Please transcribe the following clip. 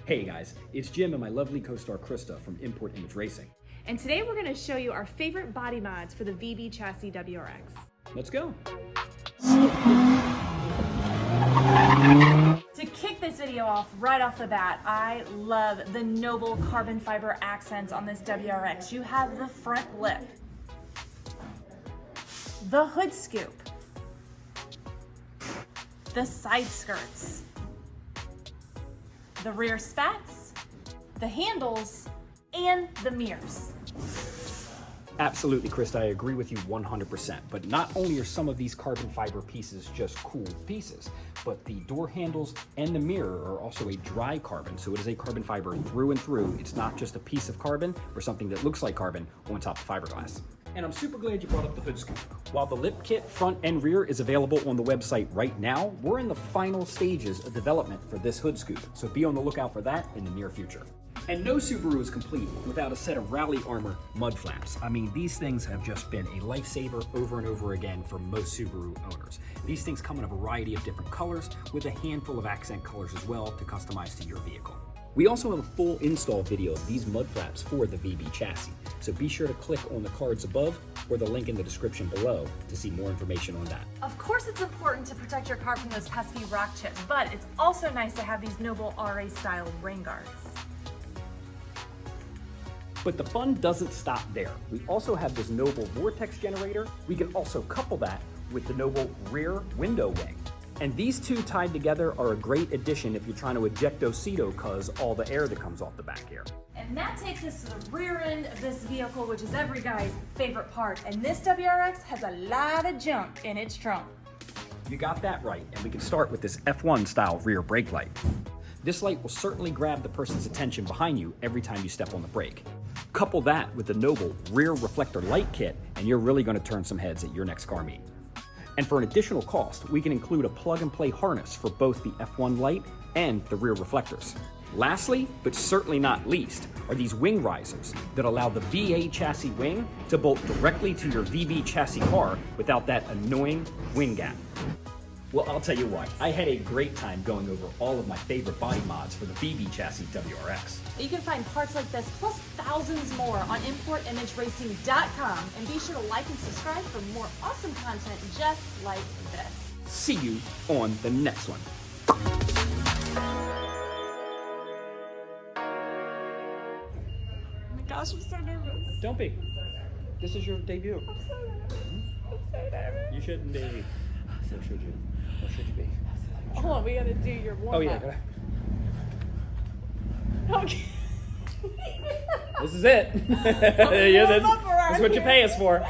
Hey guys, it's Jim and my lovely co-star Krista from Import Image Racing. And today we're going to show you our favorite body mods for the VB chassis WRX. Let's go. To kick this video off right off the bat, I love the noble carbon fiber accents on this WRX. You have the front lip, the hood scoop, the side skirts, the rear spats, the handles, and the mirrors. Absolutely, Krista, I agree with you 100%. But not only are some of these carbon fiber pieces just cool pieces, but the door handles and the mirror are also a dry carbon. So it is a carbon fiber through and through. It's not just a piece of carbon or something that looks like carbon on top of fiberglass. And I'm super glad you brought up the hood scoop. While the lip kit front and rear is available on the website right now, we're in the final stages of development for this hood scoop. So be on the lookout for that in the near future. And no Subaru is complete without a set of RallyArmor mud flaps. I mean, these things have just been a lifesaver over and over again for most Subaru owners. These things come in a variety of different colors with a handful of accent colors as well to customize to your vehicle. We also have a full install video of these mud flaps for the VB chassis, so be sure to click on the cards above or the link in the description below to see more information on that. Of course it's important to protect your car from those pesky rock chips, but it's also nice to have these noble RA style rain guards. But the fun doesn't stop there. We also have this noble vortex generator. We can also couple that with the noble rear window wing. And these two tied together are a great addition if you're trying to ejectocito cause all the air that comes off the back here. And that takes us to the rear end of this vehicle, which is every guy's favorite part. And this WRX has a lot of junk in its trunk. You got that right, and we can start with this F1 style rear brake light. This light will certainly grab the person's attention behind you every time you step on the brake. Couple that with the noble rear reflector light kit, and you're really going to turn some heads at your next car meet. And for an additional cost, we can include a plug-and-play harness for both the F1 light and the rear reflectors. Lastly, but certainly not least, are these wing risers that allow the VA chassis wing to bolt directly to your VB chassis car without that annoying wing gap. Well, I'll tell you what, I had a great time going over all of my favorite body mods for the VB chassis WRX. You can find parts like this, plus thousands more on importimageracing.com, and be sure to like and subscribe for more awesome content just like this. See you on the next one. Oh my gosh, I'm so nervous. Don't be. This is your debut. I'm so nervous. I'm so nervous. You shouldn't be. So should you? Or should you be? Hold on, we gotta do your warm-up. Oh yeah. Okay. This is it. Warm up That's what you pay us for.